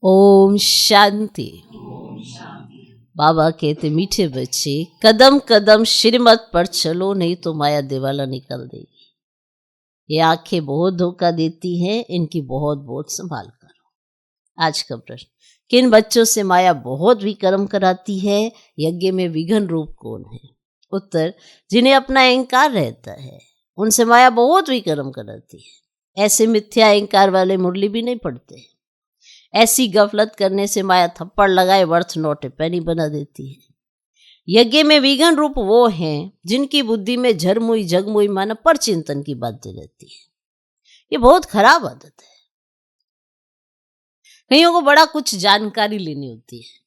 ओम शांति। बाबा कहते मीठे बच्चे, कदम कदम श्रीमत पर चलो, नहीं तो माया दिवाला निकल देगी। ये आंखें बहुत धोखा देती हैं, इनकी बहुत बहुत संभाल करो। आज का प्रश्न, किन बच्चों से माया बहुत विक्रम कराती है? यज्ञ में विघ्न रूप कौन है? उत्तर, जिन्हें अपना अहंकार रहता है उनसे माया बहुत विक्रम कराती है। ऐसे मिथ्या अहंकार वाले मुरली भी नहीं पढ़ते। ऐसी गफलत करने से माया थप्पड़ लगाए वर्थ नॉट ए पेनी बना देती है। यज्ञ में विघ्न रूप वो हैं जिनकी बुद्धि में झरमुई जगमुई माना पर चिंतन की बातें रहती है। ये बहुत खराब आदत है। कईयों को बड़ा कुछ जानकारी लेनी होती है,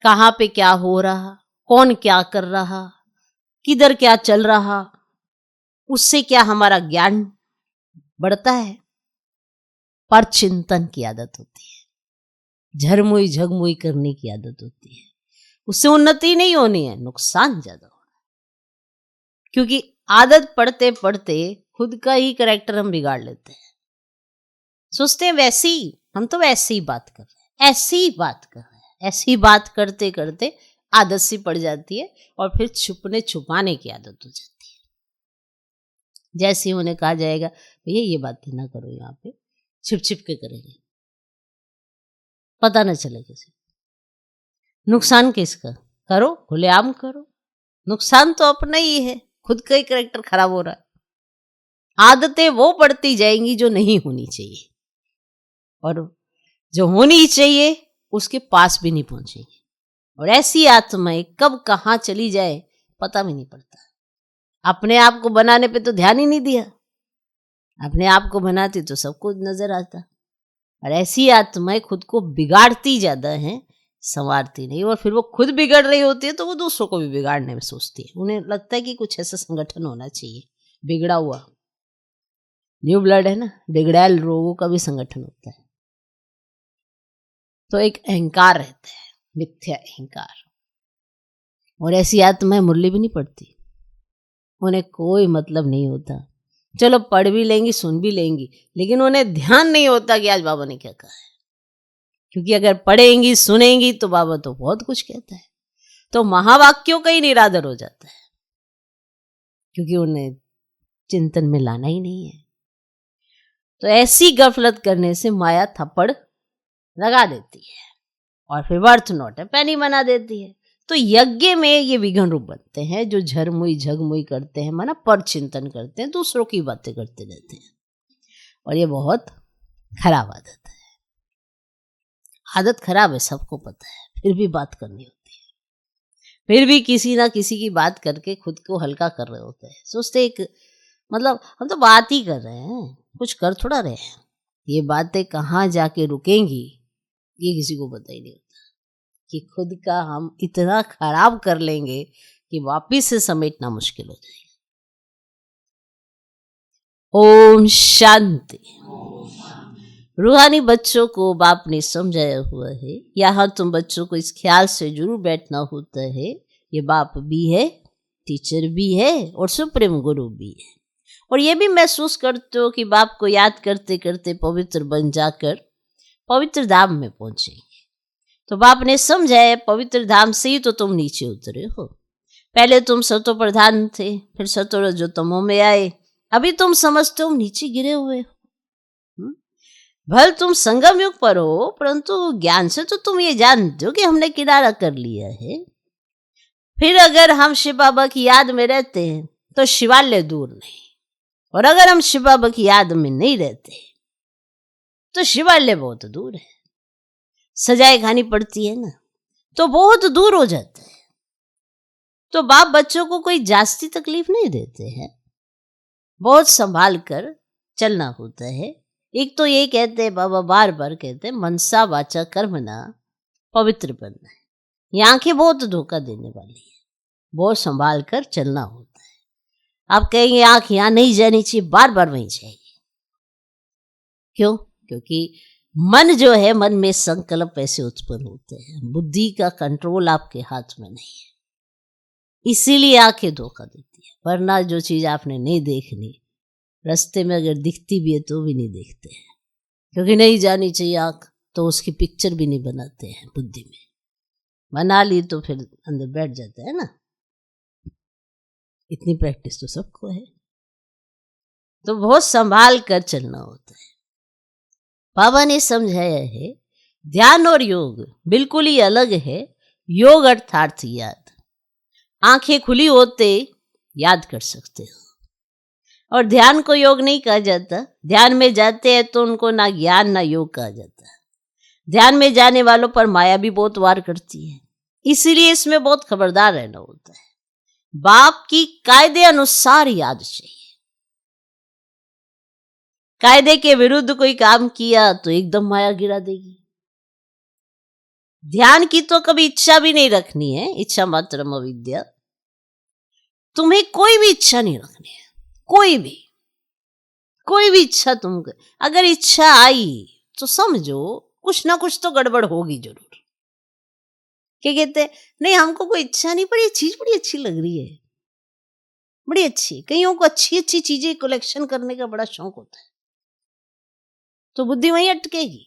कहाँ पे क्या हो रहा, कौन क्या कर रहा, किधर क्या चल रहा, उससे क्या हमारा ज्ञान बढ़ता है। पर चिंतन की आदत होती है, झरमुई झगमुई करने की आदत होती है। उससे उन्नति नहीं होनी है, नुकसान ज्यादा होना है। क्योंकि आदत पढ़ते पढ़ते खुद का ही कैरेक्टर हम बिगाड़ लेते हैं। सोचते हैं वैसी, हम तो वैसे ही बात कर रहे हैं, ऐसी ही बात कर रहे हैं। ऐसी बात करते करते आदत सी पड़ जाती है और फिर छुपने छुपाने की आदत हो जाती है। जैसे उन्हें कहा जाएगा भैया ये बातें ना करो, यहाँ पे छिप छिप के करेंगे, पता न चले किसी। नुकसान किसका? करो, खुलेआम करो। नुकसान तो अपना ही है, खुद का ही कैरेक्टर खराब हो रहा है। आदतें वो बढ़ती जाएंगी जो नहीं होनी चाहिए, और जो होनी चाहिए उसके पास भी नहीं पहुंचेंगी। और ऐसी आत्माएं कब कहाँ चली जाए पता भी नहीं पड़ता। अपने आप को बनाने पे तो ध्यान ही नहीं दिया, अपने आप को बनाती तो सब कुछ नजर आता। और ऐसी आत्माएं खुद को बिगाड़ती ज्यादा हैं, संवारती नहीं। और फिर वो खुद बिगड़ रही होती है तो वो दूसरों को भी बिगाड़ने में सोचती है। उन्हें लगता है कि कुछ ऐसा संगठन होना चाहिए बिगड़ा हुआ, न्यू ब्लड है ना, बिगड़ैल लोगों का भी संगठन होता है। तो एक अहंकार रहता है, मिथ्या अहंकार। और ऐसी आत्माएं मुरली भी नहीं पढ़ती, उन्हें कोई मतलब नहीं होता। चलो पढ़ भी लेंगी, सुन भी लेंगी, लेकिन उन्हें ध्यान नहीं होता कि आज बाबा ने क्या कहा है। क्योंकि अगर पढ़ेंगी सुनेंगी तो बाबा तो बहुत कुछ कहता है, तो महावाक्यों का ही निरादर हो जाता है, क्योंकि उन्हें चिंतन में लाना ही नहीं है। तो ऐसी गफलत करने से माया थप्पड़ लगा देती है और फिर वर्थ नॉट है पैनी बना देती है। तो यज्ञ में ये विघ्न रूप बनते हैं जो झरमुई झगमुई करते हैं, माना पर चिंतन करते हैं, दूसरों की बातें करते रहते हैं। और ये बहुत खराब आदत है। आदत खराब है, सबको पता है, फिर भी बात करनी होती है। फिर भी किसी ना किसी की बात करके खुद को हल्का कर रहे होते हैं। सोचते एक मतलब हम तो बात ही कर रहे हैं, कुछ कर थोड़ा रहे हैं। ये बातें कहाँ जाके रुकेंगी ये किसी को पता ही नहीं होता, कि खुद का हम इतना खराब कर लेंगे कि वापिस से समेटना मुश्किल हो जाएगा। ओम शांति। रूहानी बच्चों को बाप ने समझाया हुआ है। यहाँ तुम बच्चों को इस ख्याल से जरूर बैठना होता है, ये बाप भी है, टीचर भी है और सुप्रीम गुरु भी है। और ये भी महसूस करते हो कि बाप को याद करते करते पवित्र बन जाकर पवित्र धाम में पहुंचेंगे। तो बाप ने समझाया पवित्र धाम से ही तो तुम नीचे उतरे हो। पहले तुम सतो प्रधान थे, फिर सतो रजोतमो में आए, अभी तुम समझते हो नीचे गिरे हुए हो। भल तुम संगम युग पर हो, परंतु ज्ञान से तो तुम ये जानते हो कि हमने किनारा कर लिया है। फिर अगर हम शिव बाबा की याद में रहते हैं तो शिवालय दूर नहीं, और अगर हम शिव बाबा की याद में नहीं रहते तो शिवालय बहुत दूर है। सजाएं खानी पड़ती है ना, तो बहुत दूर हो जाता है। तो बाप बच्चों को कोई जास्ती तकलीफ नहीं देते हैं, बहुत संभाल कर चलना होता है। एक तो ये कहते हैं बाबा, बार बार कहते हैं, मनसा वाचा कर्मणा पवित्र बनना है। ये आंखें बहुत धोखा देने वाली है, बहुत संभाल कर चलना होता है। आप कहेंगे आंख यहां नहीं जानी चाहिए, बार बार वहीं जाएगी। क्यों? क्योंकि मन जो है, मन में संकल्प ऐसे उत्पन्न होते हैं, बुद्धि का कंट्रोल आपके हाथ में नहीं है, इसीलिए आंखें धोखा देती है। वरना जो चीज आपने नहीं देखनी, रास्ते में अगर दिखती भी है तो भी नहीं देखते हैं, क्योंकि नहीं जानी चाहिए आंख, तो उसकी पिक्चर भी नहीं बनाते हैं बुद्धि में। बना ली तो फिर अंदर बैठ जाता है ना। इतनी प्रैक्टिस तो सबको है, तो बहुत संभाल कर चलना होता है। बाबा ने समझाया है ध्यान और योग बिल्कुल ही अलग है। योग अर्थात याद, आंखें खुली होते याद कर सकते हो, और ध्यान को योग नहीं कहा जाता। ध्यान में जाते हैं तो उनको ना ज्ञान ना योग कहा जाता। ध्यान में जाने वालों पर माया भी बहुत वार करती है, इसीलिए इसमें बहुत खबरदार रहना होता है। बाप की कायदे अनुसार याद चाहिए। कायदे के विरुद्ध कोई काम किया तो एकदम माया गिरा देगी। ध्यान की तो कभी इच्छा भी नहीं रखनी है, इच्छा मात्रम अविद्या। तुम्हें कोई भी इच्छा नहीं रखनी है, कोई भी इच्छा तुमको। अगर इच्छा आई तो समझो कुछ ना कुछ तो गड़बड़ होगी जरूर। क्या कहते नहीं हमको कोई इच्छा नहीं, पर ये चीज बड़ी अच्छी लग रही है, बड़ी अच्छी। कईयों को अच्छी अच्छी चीजें कलेक्शन करने का बड़ा शौक होता है, तो बुद्धि वहीं अटकेगी।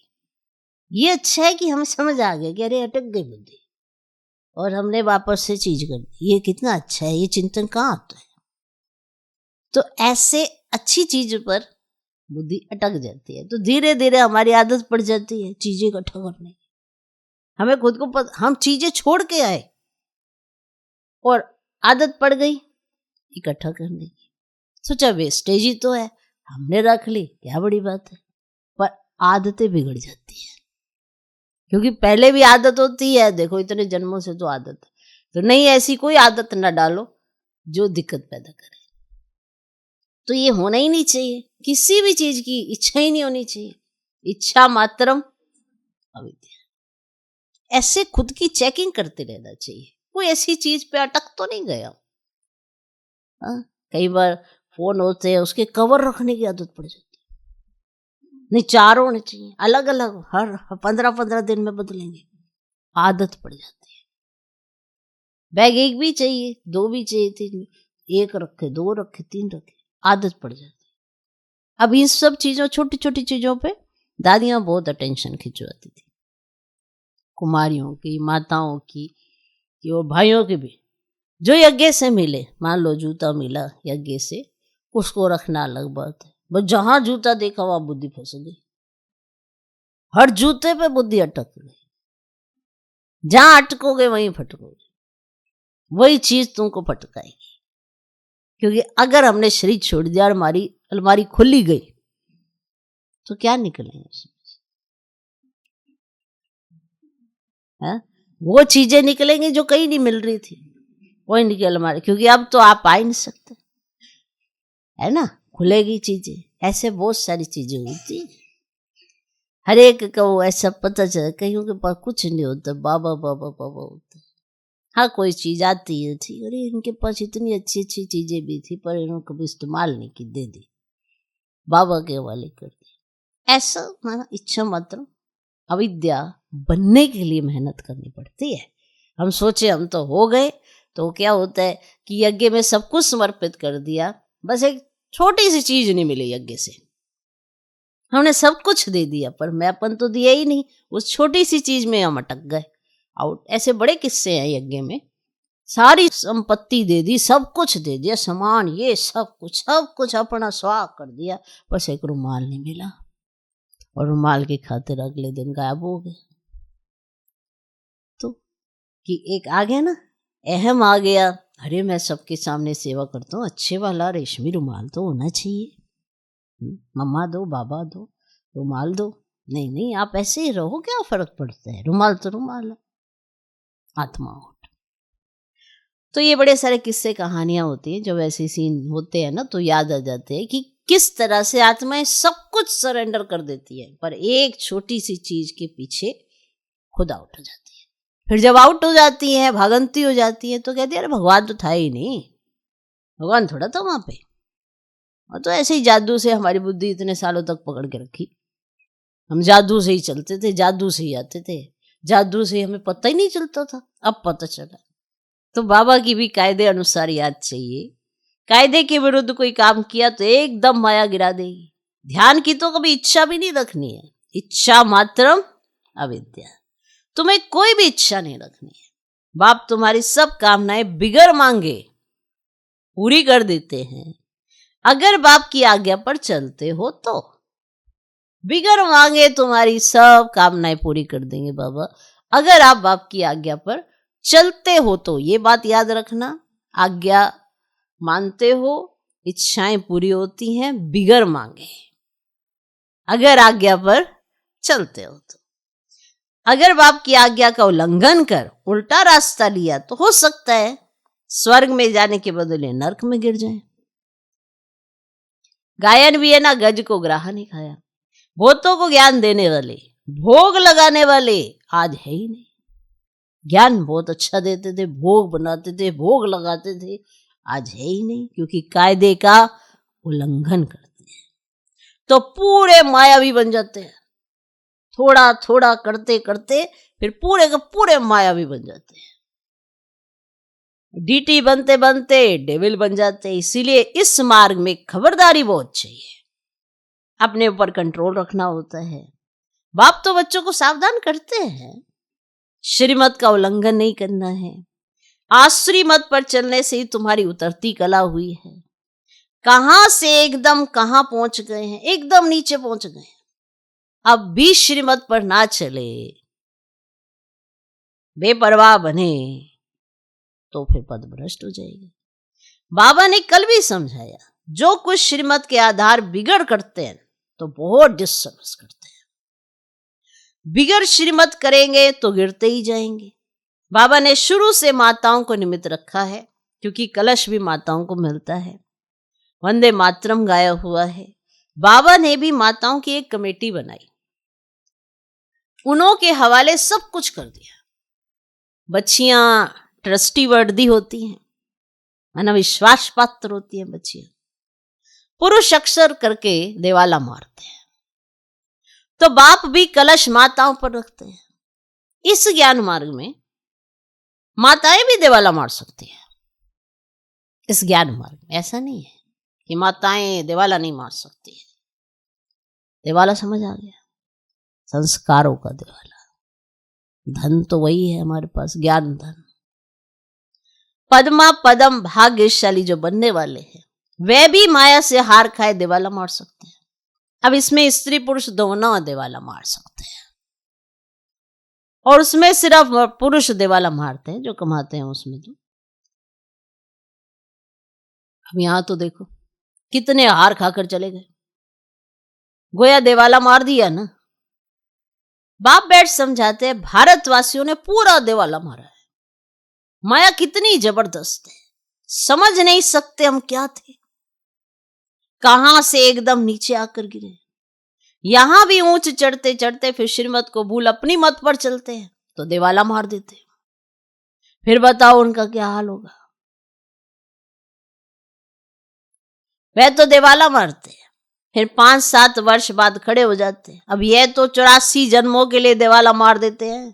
ये अच्छा है कि हमें समझ आ गया कि अरे अटक गई बुद्धि और हमने वापस से चीज कर दी। ये कितना अच्छा है, ये चिंतन कहाँ आता है। तो ऐसे अच्छी चीज पर बुद्धि अटक जाती है, तो धीरे धीरे हमारी आदत पड़ जाती है चीजें इकट्ठा करने की। हमें खुद को हम चीजें छोड़ के आए और आदत पड़ गई इकट्ठा करने की। सोचा वेस्टेज ही तो है, हमने रख ली, क्या बड़ी बात है। पर आदतें बिगड़ जाती है, क्योंकि पहले भी आदत होती है। देखो इतने जन्मों से तो आदत है, तो नहीं ऐसी कोई आदत ना डालो जो दिक्कत पैदा करे। तो ये होना ही नहीं चाहिए, किसी भी चीज की इच्छा ही नहीं होनी चाहिए। इच्छा मात्रम अविद्या। ऐसे खुद की चेकिंग करते रहना चाहिए, कोई ऐसी चीज पे अटक तो नहीं गया। कई बार फोन होते हैं उसके कवर रखने की आदत पड़ जाती है। नहीं, 4 होने चाहिए अलग अलग, हर 15-15 दिन में बदलेंगे, आदत पड़ जाती है। बैग 1 भी चाहिए, 2 भी चाहिए, 3, 1 रखे, 2 रखे, 3 रखे, आदत पड़ जाती है। अब इन सब चीजों, छोटी छोटी चीजों पे दादियां बहुत अटेंशन खिंचवाती थी, कुमारियों की, माताओं की, कि वो भाइयों की भी। जो यज्ञ से मिले, मान लो जूता मिला यज्ञ से, उसको रखना अलग बात है, बस जहां जूता देखा वहां बुद्धि फंस गई। हर जूते पे बुद्धि अटक गई, जहां अटकोगे वहीं फटकोगे, वही चीज तुमको फटकाएगी। क्योंकि अगर हमने शरीर छोड़ दिया और हमारी अलमारी खुली गई तो क्या निकलेंगे उसमें? वो चीजें निकलेंगी जो कहीं नहीं मिल रही थी, वही निकल अलमारी। क्योंकि अब तो आप आ ही नहीं सकते, है ना, खुलेगी चीजें। ऐसे बहुत सारी चीजें होती, हर एक को ऐसा पता चला। कईयों के पास कुछ नहीं होता, बाबा बाबा बाबा होता। हाँ, कोई चीज आती है थी, अरे इनके पास इतनी अच्छी अच्छी चीजें भी थी, पर इन्होंने कभी इस्तेमाल नहीं की, दे दी, बाबा के हवाले कर दी। ऐसा इच्छा मात्र अविद्या बनने के लिए मेहनत करनी पड़ती है। हम सोचे हम तो हो गए, तो क्या होता है कि यज्ञ में सब कुछ समर्पित कर दिया, बस एक छोटी सी चीज नहीं मिली यज्ञ से। हमने सब कुछ दे दिया पर मैंपन तो दिया ही नहीं, उस छोटी सी चीज में हम अटक गए आउट। ऐसे बड़े किस्से हैं यज्ञ में। सारी संपत्ति दे दी, सब कुछ दे दिया, सामान, ये सब कुछ अपना स्वाह कर दिया, बस एक रुमाल नहीं मिला, और रुमाल की खातिर अगले दिन गायब हो गए। तो कि एक आ गया ना, अहम आ गया, अरे मैं सबके सामने सेवा करता हूँ, अच्छे वाला रेशमी रुमाल तो होना चाहिए, मम्मा दो, बाबा दो, रुमाल दो। नहीं नहीं, आप ऐसे ही रहो, क्या फर्क पड़ता है, रुमाल तो रुमाल है। आत्मा उठ। तो ये बड़े सारे किस्से कहानियां होती हैं, जब ऐसे सीन होते हैं ना तो याद आ जाते हैं कि किस तरह से आत्माएं सब कुछ सरेंडर कर देती है, पर एक छोटी सी चीज के पीछे खुद आउट हो जाती है। फिर जब आउट हो जाती है, भागंती हो जाती है, तो कहती है अरे भगवान तो था ही नहीं, भगवान थोड़ा था वहां पे। और तो ऐसे ही जादू से हमारी बुद्धि इतने सालों तक पकड़ के रखी, हम जादू से ही चलते थे, जादू से ही आते थे, जादू से हमें पता ही नहीं चलता था, अब पता चला। तो बाबा की भी कायदे अनुसार याद चाहिए। कायदे के विरुद्ध कोई काम किया तो एकदम माया गिरा देगी। ध्यान की तो कभी इच्छा भी नहीं रखनी है, इच्छा मात्रम अविद्या। तुम्हें कोई भी इच्छा नहीं रखनी है। बाप तुम्हारी सब कामनाएं बिगर मांगे पूरी कर देते हैं, अगर बाप की आज्ञा पर चलते हो तो। बिगर मांगे तुम्हारी सब कामनाएं पूरी कर देंगे बाबा, अगर आप बाप की आज्ञा पर चलते हो तो। ये बात याद रखना, आज्ञा मानते हो, इच्छाएं पूरी होती हैं बिगर मांगे, अगर आज्ञा पर चलते हो तो। अगर बाप की आज्ञा का उल्लंघन कर उल्टा रास्ता लिया तो हो सकता है स्वर्ग में जाने के बदले नरक में गिर जाए। गायन भी है ना, गज को ग्राह नहीं खाया। भूतों को ज्ञान देने वाले, भोग लगाने वाले आज है ही नहीं। ज्ञान बहुत अच्छा देते थे, भोग बनाते थे, भोग लगाते थे, आज है ही नहीं, क्योंकि कायदे का उल्लंघन करते हैं तो पूरे मायावी बन जाते हैं। थोड़ा थोड़ा करते करते फिर पूरे के पूरे मायावी बन जाते हैं। डीटी बनते बनते डेविल बन जाते हैं। इसीलिए इस मार्ग में खबरदारी बहुत चाहिए, अपने ऊपर कंट्रोल रखना होता है। बाप तो बच्चों को सावधान करते हैं, श्रीमत का उल्लंघन नहीं करना है। आसुरी मत पर चलने से ही तुम्हारी उतरती कला हुई है। कहां से एकदम कहां पहुंच गए हैं, एकदम नीचे पहुंच गए हैं। अब भी श्रीमत पर ना चले, बेपरवाह बने तो फिर पद भ्रष्ट हो जाएगा। बाबा ने कल भी समझाया, जो कुछ श्रीमत के आधार बिगड़ करते हैं तो बहुत डिस्टर्बेंस करते हैं। बिगड़ श्रीमत करेंगे तो गिरते ही जाएंगे। बाबा ने शुरू से माताओं को निमित्त रखा है, क्योंकि कलश भी माताओं को मिलता है। वंदे मातरम गाया हुआ है। बाबा ने भी माताओं की एक कमेटी बनाई, उन्हों के हवाले सब कुछ कर दिया। बच्चियां ट्रस्टी वर्दी होती हैं, माना विश्वास पात्र होती हैं बच्चियां। पुरुष अक्सर करके देवाला मारते हैं, तो बाप भी कलश माताओं पर रखते हैं। इस ज्ञान मार्ग में माताएं भी देवाला मार सकती हैं। इस ज्ञान मार्ग में ऐसा नहीं है कि माताएं देवाला नहीं मार सकती है। देवाला समझ आ गया, संस्कारों का देवाला। धन तो वही है हमारे पास, ज्ञान धन। पद्मा पदम भाग्यशाली जो बनने वाले हैं, वे भी माया से हार खाए देवाला मार सकते हैं। अब इसमें स्त्री पुरुष दोनों देवाला मार सकते हैं, और उसमें सिर्फ पुरुष देवाला मारते हैं जो कमाते हैं उसमें। तो अब यहां तो देखो कितने हार खाकर चले गए, गोया देवाला मार दिया ना। बाप बैठ समझाते हैं, भारतवासियों ने पूरा देवाला मारा है। माया कितनी जबरदस्त है, समझ नहीं सकते हम क्या थे, कहां से एकदम नीचे आकर गिरे। यहां भी ऊंच चढ़ते चढ़ते फिर श्रीमत को भूल अपनी मत पर चलते हैं तो देवाला मार देते हैं। फिर बताओ उनका क्या हाल होगा। वह तो देवाला मारते हैं, फिर 5-7 वर्ष बाद खड़े हो जाते हैं। अब यह तो 84 जन्मों के लिए देवाला मार देते हैं,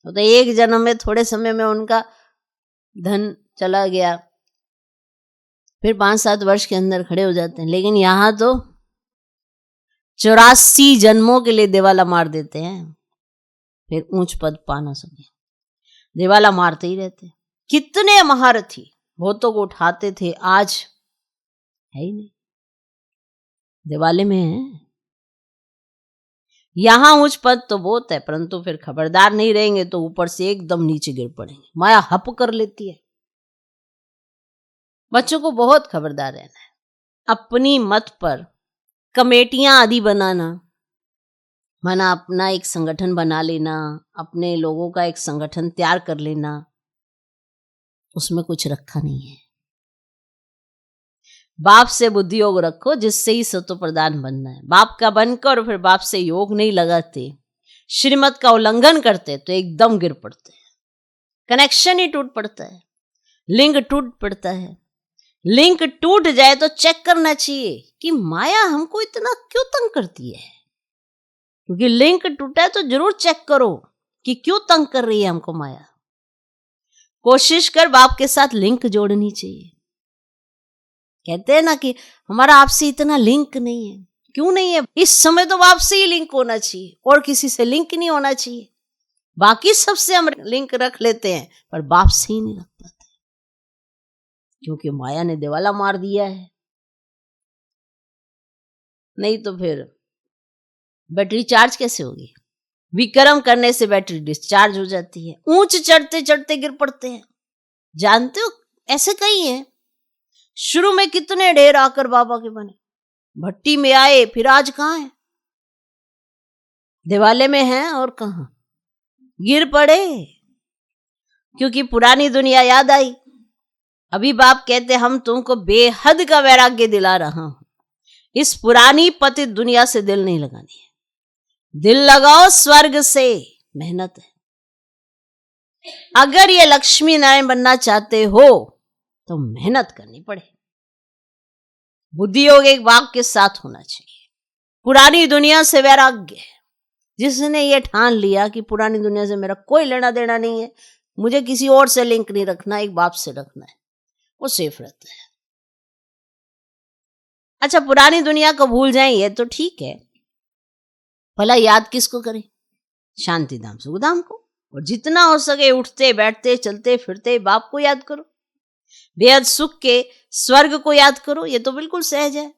तो एक जन्म में थोड़े समय में उनका धन चला गया, फिर 5-7 वर्ष के अंदर खड़े हो जाते हैं। लेकिन यहां तो 84 जन्मों के लिए देवाला मार देते हैं, फिर ऊंच पद पा ना सके। देवाला मारते ही रहते। कितने महारथी भूतों को उठाते थे, आज है ही नहीं, देवाले में है। यहां उच्च पद तो बहुत है, परंतु फिर खबरदार नहीं रहेंगे तो ऊपर से एकदम नीचे गिर पड़ेंगे। माया हप कर लेती है। बच्चों को बहुत खबरदार रहना है। अपनी मत पर कमेटियां आदि बनाना, माना अपना एक संगठन बना लेना, अपने लोगों का एक संगठन तैयार कर लेना, उसमें कुछ रखा नहीं है। बाप से बुद्धि योग रखो, जिससे ही सतो प्रधान बनना है। बाप का बनकर फिर बाप से योग नहीं लगाते, श्रीमत का उल्लंघन करते तो एकदम गिर पड़ते हैं। कनेक्शन ही टूट पड़ता है, लिंक टूट पड़ता है। लिंक टूट जाए तो चेक करना चाहिए कि माया हमको इतना क्यों तंग करती है। क्योंकि लिंक टूटा है तो जरूर चेक करो कि क्यों तंग कर रही है हमको माया। कोशिश कर बाप के साथ लिंक जोड़नी चाहिए। कहते हैं ना कि हमारा आपसे इतना लिंक नहीं है, क्यों नहीं है? इस समय तो बाप से ही लिंक होना चाहिए और किसी से लिंक नहीं होना चाहिए। बाकी सबसे हम लिंक रख लेते हैं पर बाप से ही नहीं रख पाते, क्योंकि माया ने दिवाला मार दिया है। नहीं तो फिर बैटरी चार्ज कैसे होगी? विक्रम करने से बैटरी डिस्चार्ज हो जाती है, ऊंच चढ़ते चढ़ते गिर पड़ते हैं। जानते हो ऐसे कई हैं। शुरू में कितने ढेर आकर बाबा के बने, भट्टी में आए, फिर आज कहाँ है? दिवाले में हैं और कहाँ गिर पड़े, क्योंकि पुरानी दुनिया याद आई। अभी बाप कहते हम तुमको बेहद का वैराग्य दिला रहा हूं, इस पुरानी पतित दुनिया से दिल नहीं लगानी है, दिल लगाओ स्वर्ग से। मेहनत है। अगर ये लक्ष्मी नारायण बनना चाहते हो तो मेहनत करनी पड़े। बुद्धि योग एक बाप के साथ होना चाहिए। पुरानी दुनिया से वैराग्य है। जिसने ये ठान लिया कि पुरानी दुनिया से मेरा कोई लेना देना नहीं है, मुझे किसी और से लिंक नहीं रखना, एक बाप से रखना है, वो सेफ रहता है। अच्छा, पुरानी दुनिया को भूल जाएं ये तो ठीक है, भला याद किसको करें? शांति धाम सुखधाम को। और जितना हो सके उठते बैठते चलते फिरते बाप को याद करो, बेहद सुख के स्वर्ग को याद करो, ये तो बिल्कुल सहज है।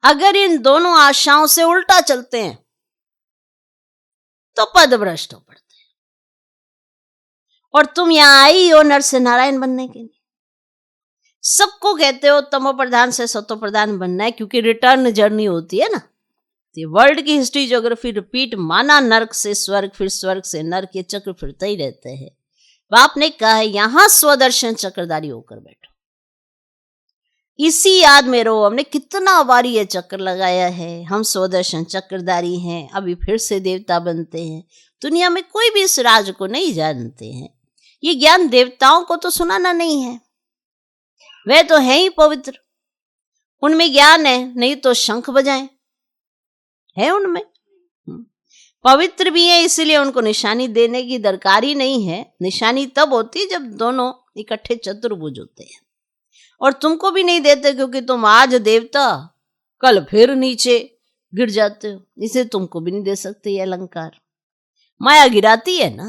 अगर इन दोनों आशाओं से उल्टा चलते हैं तो पद भ्रष्ट हो पड़ते हैं। और तुम यहां आई हो नर से नारायण बनने के लिए। सबको कहते हो तमो प्रधान से सतो प्रधान बनना है, क्योंकि रिटर्न जर्नी होती है ना। वर्ल्ड की हिस्ट्री ज्योग्राफी रिपीट, माना नर्क से स्वर्ग, फिर स्वर्ग से नर्क, ये चक्र फिरते ही रहते हैं। बाप ने कहा है यहां स्वदर्शन चक्रधारी होकर बैठो, इसी याद में रहो। हमने कितना बार ये चक्र लगाया है, हम स्वदर्शन चक्रधारी हैं, अभी फिर से देवता बनते हैं। दुनिया में कोई भी इस राज को नहीं जानते हैं। ये ज्ञान देवताओं को तो सुनाना नहीं है, वे तो हैं ही पवित्र, उनमें ज्ञान है, नहीं तो शंख बजाएं, है उनमें। पवित्र भी है, इसलिए उनको निशानी देने की दरकार ही नहीं है। निशानी तब होती है जब दोनों इकट्ठे चतुर्भुज होते हैं। और तुमको भी नहीं देते, क्योंकि तुम आज देवता कल फिर नीचे गिर जाते हो, इसे तुमको भी नहीं दे सकते। ये अलंकार माया गिराती है ना।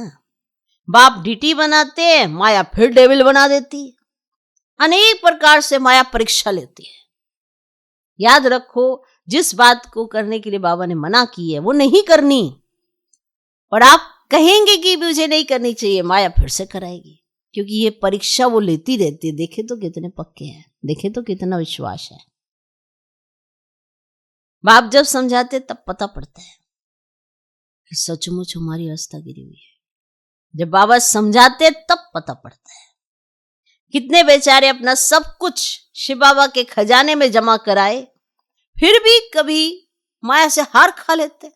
बाप डीटी बनाते हैं, माया फिर डेविल बना देती है। अनेक प्रकार से माया परीक्षा लेती है। याद रखो, जिस बात को करने के लिए बाबा ने मना की है वो नहीं करनी, और आप कहेंगे कि मुझे नहीं करनी चाहिए, माया फिर से कराएगी, क्योंकि ये परीक्षा वो लेती रहती है। देखे तो कितने पक्के हैं, देखे तो कितना विश्वास है। बाप जब समझाते तब पता पड़ता है कि सचमुच हमारी अवस्था गिरी हुई है। जब बाबा समझाते तब पता पड़ता है। कितने बेचारे अपना सब कुछ शिव बाबा के खजाने में जमा कराए, फिर भी कभी माया से हार खा लेते।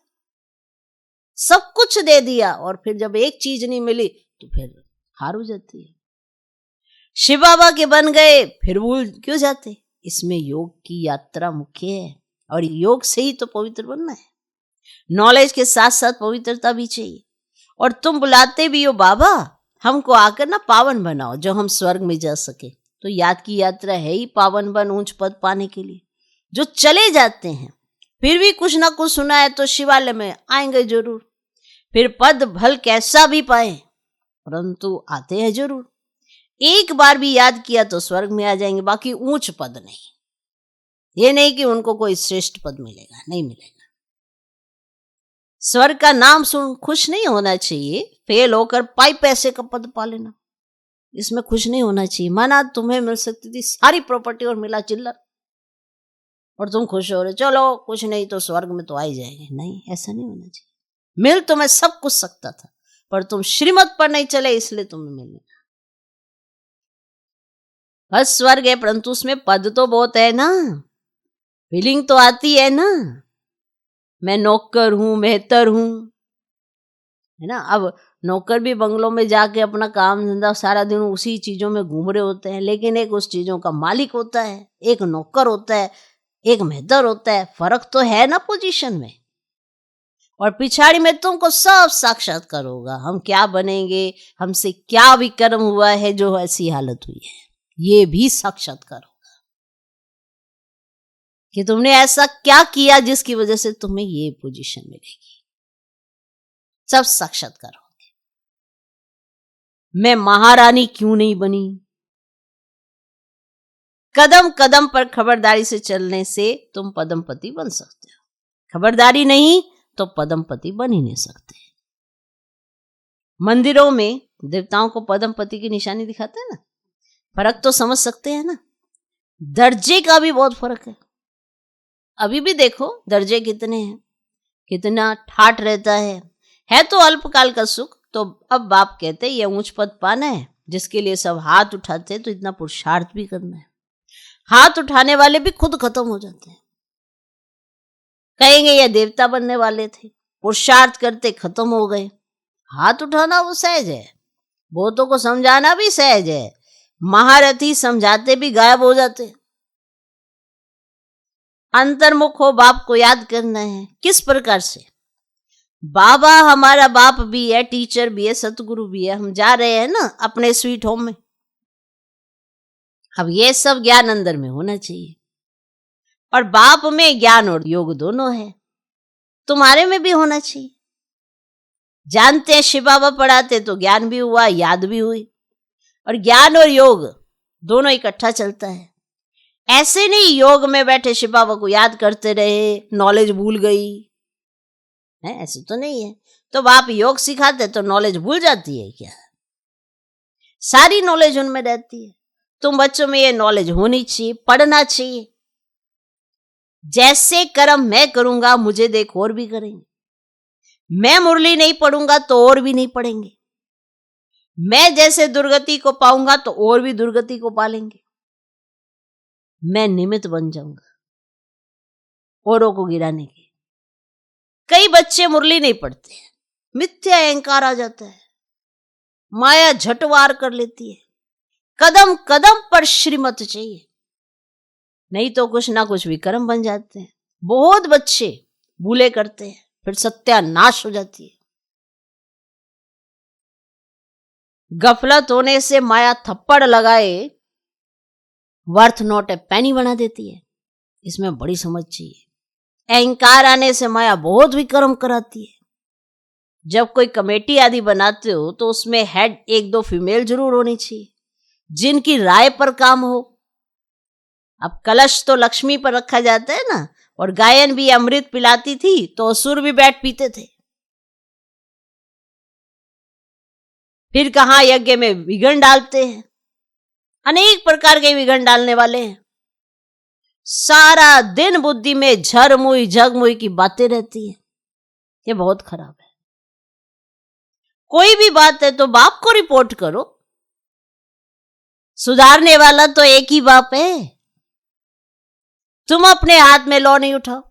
सब कुछ दे दिया और फिर जब एक चीज नहीं मिली तो फिर हार हो जाती है। शिव बाबा के बन गए फिर भूल क्यों जाते? इसमें योग की यात्रा मुख्य है, और योग से ही तो पवित्र बनना है। नॉलेज के साथ साथ पवित्रता भी चाहिए। और तुम बुलाते भी हो बाबा हमको आकर ना पावन बनाओ, जो हम स्वर्ग में जा सके। तो याद की यात्रा है ही पावन बन ऊंच पद पाने के लिए। जो चले जाते हैं फिर भी कुछ ना कुछ सुना है तो शिवालय में आएंगे जरूर। फिर पद भल कैसा भी पाए परंतु आते हैं जरूर। एक बार भी याद किया तो स्वर्ग में आ जाएंगे, बाकी ऊंच पद नहीं। ये नहीं कि उनको कोई श्रेष्ठ पद मिलेगा, नहीं मिलेगा। स्वर्ग का नाम सुन खुश नहीं होना चाहिए, फेल होकर पाई पैसे का पद पा लेना, इसमें खुश नहीं होना चाहिए। माना तुम्हें मिल सकती थी सारी प्रॉपर्टी और मिला चिल्लर, और तुम खुश हो रहे चलो कुछ नहीं तो स्वर्ग में तो आ ही जाएंगे। नहीं, ऐसा नहीं होना चाहिए। मिल तुम्हें सब कुछ सकता था, पर तुम श्रीमत पर नहीं चले इसलिए तुम्हें मिलने। बस स्वर्ग है परंतु उसमें पद तो बहुत है ना, फीलिंग तो आती है ना, मैं नौकर हूं, मेहतर हूं, है ना। अब नौकर भी बंगलों में जाके अपना काम धंधा सारा दिन उसी चीजों में घूम रहे होते हैं, लेकिन एक उस चीजों का मालिक होता है, एक नौकर होता है, एक मेहतर होता है। फर्क तो है ना पोजीशन में। और पिछाड़ी में तुमको सब साक्षात्कार होगा, हम क्या बनेंगे, हमसे क्या विक्रम हुआ है जो ऐसी हालत हुई है, ये भी साक्षात्कार होगा। कि तुमने ऐसा क्या किया जिसकी वजह से तुम्हें ये पोजीशन मिलेगी। सब साक्षात्कार होंगे। मैं महारानी क्यों नहीं बनी? कदम कदम पर खबरदारी से चलने से तुम पद्मपति बन सकते हो। खबरदारी नहीं तो पद्मपति बन ही नहीं सकते। मंदिरों में देवताओं को पद्मपति की निशानी दिखाते हैं ना, फर्क तो समझ सकते हैं ना। दर्जे का भी बहुत फर्क है। अभी भी देखो दर्जे कितने हैं, कितना ठाट रहता है तो अल्पकाल का सुख। तो अब बाप कहते ये ऊंच पद पाना है जिसके लिए सब हाथ उठाते हैं, तो इतना पुरुषार्थ भी करना है। हाथ उठाने वाले भी खुद खत्म हो जाते हैं, कहेंगे ये देवता बनने वाले थे, पुरुषार्थ करते खत्म हो गए। हाथ उठाना वो सहज है, बहुतों को समझाना भी सहज है, महारथी समझाते भी गायब हो जाते। अंतर्मुख हो, बाप को याद करना है। किस प्रकार से? बाबा हमारा बाप भी है, टीचर भी है, सतगुरु भी है। हम जा रहे हैं ना अपने स्वीट होम में। अब ये सब ज्ञान अंदर में होना चाहिए, और बाप में ज्ञान और योग दोनों है, तुम्हारे में भी होना चाहिए। जानते हैं शिव बाबा पढ़ाते तो ज्ञान भी हुआ, याद भी हुई, और ज्ञान और योग दोनों इकट्ठा चलता है। ऐसे नहीं योग में बैठे शिव बाबा को याद करते रहे, नॉलेज भूल गई है, ऐसे तो नहीं है। तो बाप योग सिखाते तो नॉलेज भूल जाती है क्या? सारी नॉलेज उनमें रहती है। तुम बच्चों में ये नॉलेज होनी चाहिए, पढ़ना चाहिए। जैसे कर्म मैं करूंगा मुझे देख और भी करेंगे। मैं मुरली नहीं पढ़ूंगा तो और भी नहीं पढ़ेंगे। मैं जैसे दुर्गति को पाऊंगा तो और भी दुर्गति को पालेंगे। मैं निमित्त बन जाऊंगा औरों को गिराने के। कई बच्चे मुरली नहीं पढ़ते हैं, मिथ्या अहंकार आ जाता है, माया झटवार कर लेती है। कदम कदम पर श्रीमत चाहिए, नहीं तो कुछ ना कुछ विक्रम बन जाते हैं। बहुत बच्चे भूले करते हैं, फिर सत्यानाश हो जाती है। गफलत होने से माया थप्पड़ लगाए वर्थ नॉट ए पेनी बना देती है। इसमें बड़ी समझ चाहिए। अहंकार आने से माया बहुत विक्रम कराती है। जब कोई कमेटी आदि बनाते हो तो उसमें हेड एक दो फीमेल जरूर होनी चाहिए, जिनकी राय पर काम हो। अब कलश तो लक्ष्मी पर रखा जाता है ना, और गायन भी अमृत पिलाती थी तो असुर भी बैठ पीते थे। फिर कहां यज्ञ में विघन डालते हैं, अनेक प्रकार के विघन डालने वाले हैं। सारा दिन बुद्धि में झरमुई झगमुई की बातें रहती हैं। ये बहुत खराब है। कोई भी बात है तो बाप को रिपोर्ट करो। सुधारने वाला तो एक ही बाप है। तुम अपने हाथ में लौ नहीं उठाओ,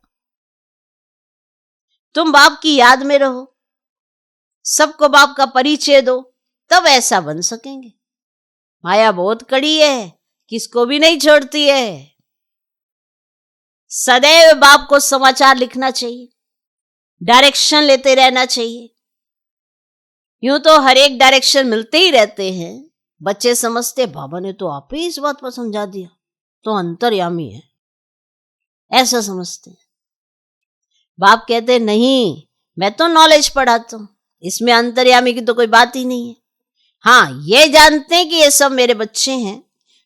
तुम बाप की याद में रहो, सबको बाप का परिचय दो, तब ऐसा बन सकेंगे। माया बहुत कड़ी है, किसको भी नहीं छोड़ती है। सदैव बाप को समाचार लिखना चाहिए, डायरेक्शन लेते रहना चाहिए। यूं तो हर एक डायरेक्शन मिलते ही रहते हैं। बच्चे समझते बाबा ने तो आप ही इस बात पर समझा दिया, तो अंतर्यामी है, ऐसा समझते हैं। बाप कहते नहीं, मैं तो नॉलेज पढ़ाता हूं, इसमें अंतर्यामी की तो कोई बात ही नहीं है। हाँ, ये जानते हैं कि ये सब मेरे बच्चे हैं,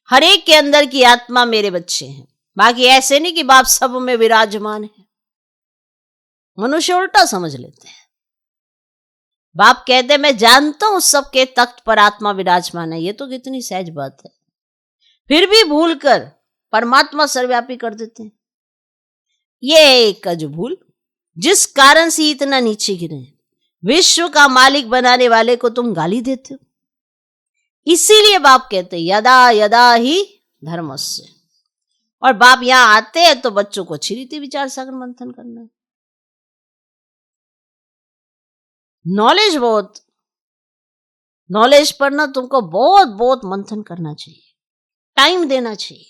हर एक के अंदर की आत्मा मेरे बच्चे हैं। बाकी ऐसे नहीं कि बाप सब में विराजमान है। मनुष्य उल्टा समझ लेते हैं। बाप कहते मैं जानता हूं सबके तख्त पर आत्मा विराजमान है। ये तो कितनी सहज बात है। फिर भी भूल कर परमात्मा सर्वव्यापी कर देते हैं। ये एक अज भूल, जिस कारण से इतना नीचे गिरे। विश्व का मालिक बनाने वाले को तुम गाली देते हो। इसीलिए बाप कहते यदा यदा ही धर्मस्य। और बाप यहां आते हैं तो बच्चों को अच्छी रीति विचार सागर मंथन करना है। नॉलेज पर ना तुमको बहुत बहुत मंथन करना चाहिए, टाइम देना चाहिए,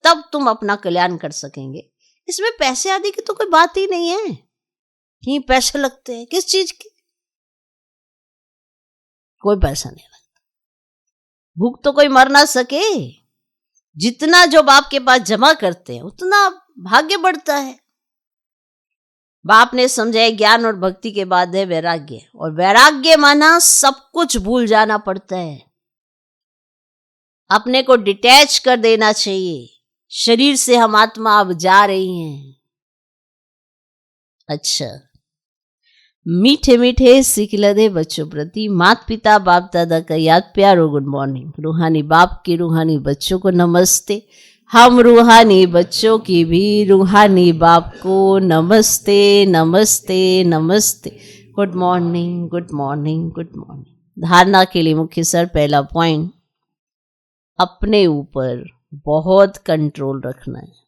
तब तुम अपना कल्याण कर सकेंगे। इसमें पैसे आदि की तो कोई बात ही नहीं है कि पैसे लगते हैं, किस चीज के? कोई पैसा नहीं लगता। भूख तो कोई मर ना सके। जितना जो बाप के पास जमा करते हैं उतना भाग्य बढ़ता है। बाप ने समझाया ज्ञान और भक्ति के बाद है वैराग्य, और वैराग्य माना सब कुछ भूल जाना पड़ता है, अपने को डिटैच कर देना चाहिए। शरीर से हम आत्मा अब जा रही हैं। अच्छा, मीठे मीठे सिखलदे बच्चों प्रति माता पिता बाप दादा का याद प्यारो गुड मॉर्निंग। रूहानी बाप की रूहानी बच्चों को नमस्ते। हम रूहानी बच्चों की भी रूहानी बाप को नमस्ते नमस्ते नमस्ते। Good morning good morning good morning. धारणा के लिए मुख्य सर पहला पॉइंट, अपने ऊपर बहुत कंट्रोल रखना है।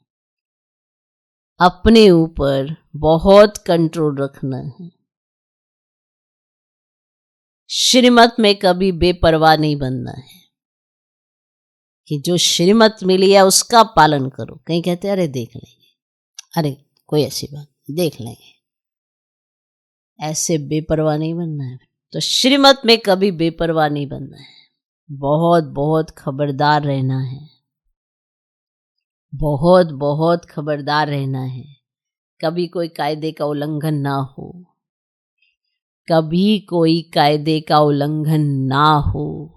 अपने ऊपर बहुत कंट्रोल रखना है। श्रीमत में कभी बेपरवाह नहीं बनना है कि जो श्रीमत मिली है उसका पालन करो। कहीं कहते हैं अरे देख लेंगे, अरे कोई ऐसी बात देख लेंगे, ऐसे बेपरवाह नहीं बनना है। तो श्रीमत में कभी बेपरवाह नहीं बनना है। बहुत बहुत खबरदार रहना है, बहुत बहुत खबरदार रहना है। कभी कोई कायदे का उल्लंघन ना हो, कभी कोई कायदे का उल्लंघन ना हो।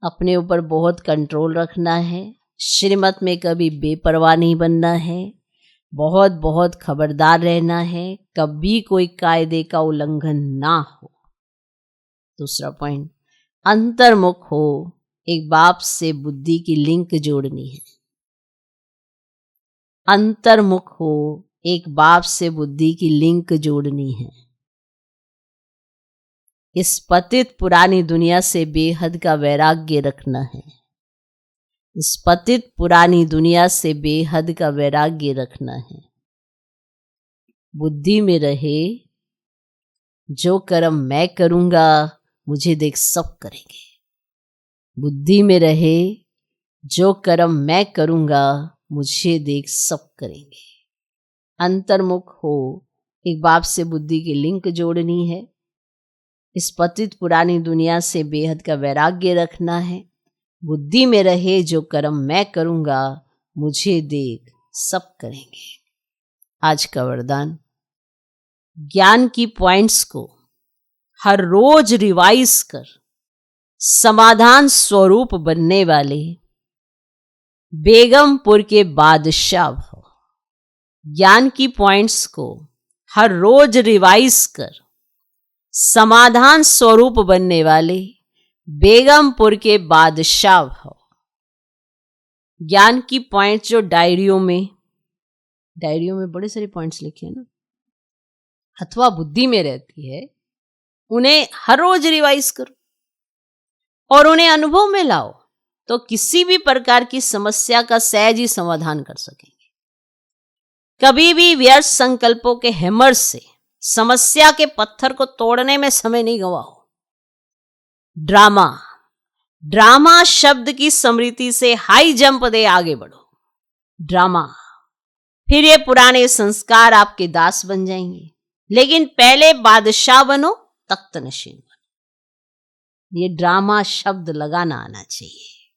अपने ऊपर बहुत कंट्रोल रखना है। श्रीमत में कभी बेपरवाह नहीं बनना है। बहुत बहुत खबरदार रहना है, कभी कोई कायदे का उल्लंघन ना हो। दूसरा पॉइंट, अंतर्मुख हो। एक बाप से बुद्धि की लिंक जोड़नी है। अंतर्मुख हो, एक बाप से बुद्धि की लिंक जोड़नी है। इस पतित पुरानी दुनिया से बेहद का वैराग्य रखना है। इस पतित पुरानी दुनिया से बेहद का वैराग्य रखना है। बुद्धि में रहे जो कर्म मैं करूंगा मुझे देख सब करेंगे। बुद्धि में रहे जो कर्म मैं करूंगा मुझे देख सब करेंगे। अंतर्मुख हो, एक बाप से बुद्धि की लिंक जोड़नी है। इस पतित पुरानी दुनिया से बेहद का वैराग्य रखना है। बुद्धि में रहे जो कर्म मैं करूंगा मुझे देख सब करेंगे। आज का वरदान, ज्ञान की पॉइंट्स को हर रोज रिवाइज कर समाधान स्वरूप बनने वाले बेगमपुर के बादशाह भव। ज्ञान की पॉइंट्स को हर रोज रिवाइज कर समाधान स्वरूप बनने वाले बेगमपुर के बादशाह भव। ज्ञान की पॉइंट्स जो डायरियों में बड़े सारे पॉइंट्स लिखे हैं ना, अथवा बुद्धि में रहती है, उन्हें हर रोज रिवाइज करो और उन्हें अनुभव में लाओ, तो किसी भी प्रकार की समस्या का सहज ही समाधान कर सकेंगे। कभी भी व्यर्थ संकल्पों के हैमर से समस्या के पत्थर को तोड़ने में समय नहीं गवाओ। ड्रामा शब्द की स्मृति से हाई जंप दे आगे बढ़ो। ड्रामा, फिर ये पुराने संस्कार आपके दास बन जाएंगे। लेकिन पहले बादशाह बनो, तख्त नशीन बनो। ये ड्रामा शब्द लगाना आना चाहिए,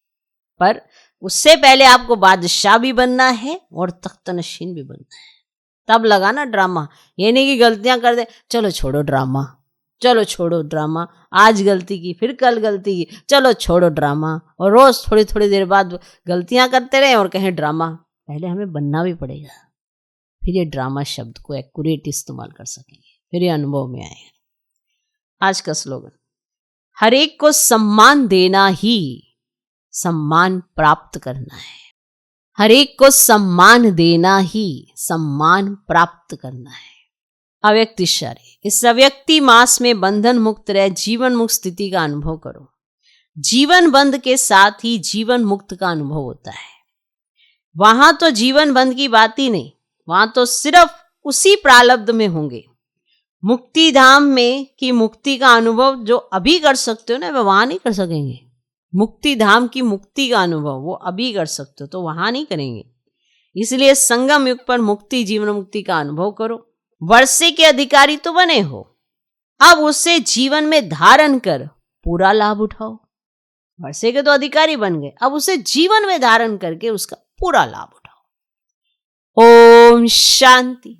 पर उससे पहले आपको बादशाह भी बनना है और तख्त नशीन भी बनना है, तब लगाना ड्रामा। ये नहीं कि गलतियां कर दे, चलो छोड़ो ड्रामा, आज गलती की फिर कल गलती की, चलो छोड़ो ड्रामा, और रोज थोड़ी थोड़ी देर बाद गलतियां करते रहे और कहें ड्रामा। पहले हमें बनना भी पड़ेगा, फिर ये ड्रामा शब्द को एक्यूरेट इस्तेमाल कर सकेंगे, फिर ये अनुभव में आएगा। आज का स्लोगन, हर एक को सम्मान देना ही सम्मान प्राप्त करना है। हर एक को सम्मान देना ही सम्मान प्राप्त करना है। अव्यक्त इशारे, इस अव्यक्ति मास में बंधन मुक्त रह जीवन मुक्त स्थिति का अनुभव करो। जीवन बंध के साथ ही जीवन मुक्त का अनुभव होता है। वहां तो जीवन बंध की बात ही नहीं, वहां तो सिर्फ उसी प्रारब्ध में होंगे। मुक्ति धाम में की मुक्ति का अनुभव जो अभी कर सकते हो ना, वह वहां नहीं कर सकेंगे। मुक्ति धाम की मुक्ति का अनुभव वो अभी कर सकते हो, तो वहां नहीं करेंगे। इसलिए संगम युग पर मुक्ति जीवन मुक्ति का अनुभव करो। वर्षे के अधिकारी तो बने हो, अब उसे जीवन में धारण कर पूरा लाभ उठाओ। वर्षे के तो अधिकारी बन गए, अब उसे जीवन में धारण करके उसका पूरा लाभ उठाओ। ओम शांति।